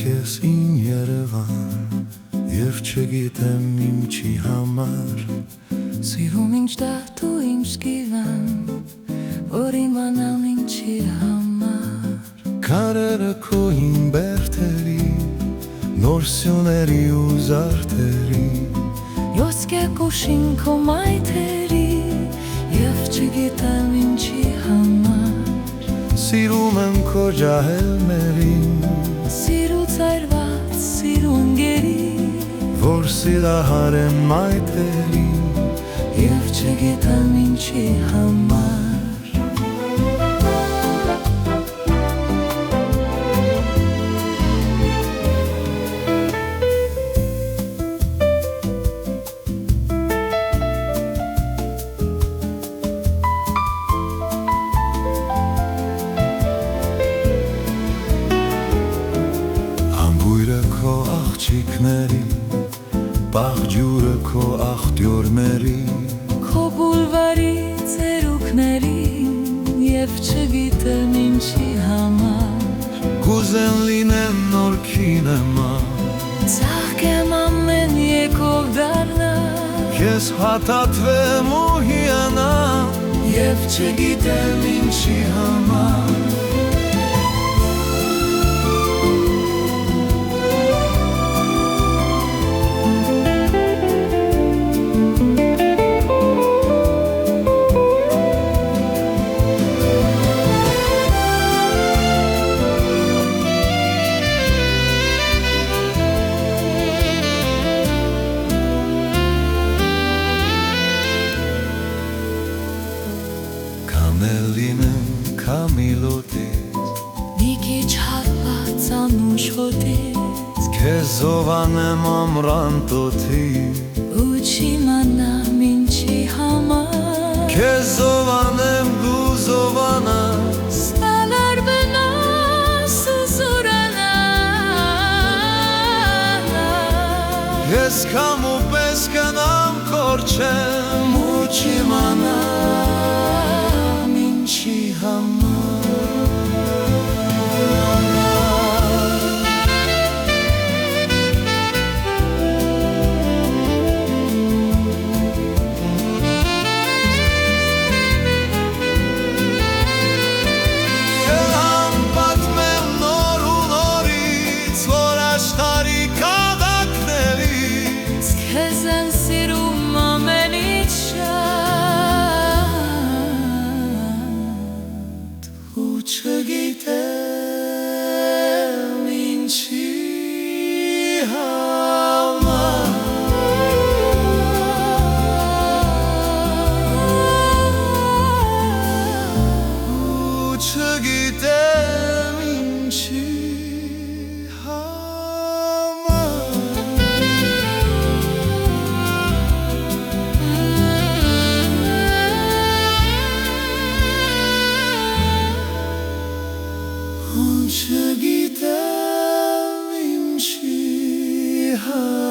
քեզ ին Երևան Եվ չգիտեմ ինչի համար Սիրում ինչ դատու ինչ գիվան Որ իմանամ ինչի համար Քարերը քո ին բերթերի Նոր սյուների ու զարդերի Ոսկե կուշին քո մայթերի Եվ չգիտեմ ինչի համար Սիրում եմ քո ջահելներին Սիրուց այրված սիրուն գերի Որ սիրահար եմ մայթերին Եվ չգիտեմ ինչի համար Ամբույրը քո աղջիկների Պաղջուրը քո աղտյորների Քո բուլվարի ծերուկների Եվ չգիտեմ ինչի համար Կուզեն լինեմ նոր կինեմա Ծաղկեմ ամեն եկով դառնա Քեզ հատատվեմ ու հիանամ Եվ չգիտեմ ինչի համար Լինեմ կամիլոտից Մի քիչ հարված անուշ հոտից Քեզ զովանեմ ամռան տոթից Ու չիմանամ ինչի համար Քեզ զովանեմ դու զովանաս Ստալար բնաս ու զուրանաս Ես կամ ու պես կնամ կորչեմ ու չիմանամ ինչի համար Չգիտեմ ինչի համար Ու չգիտեմ ինչի չգիտեմ ինչի համար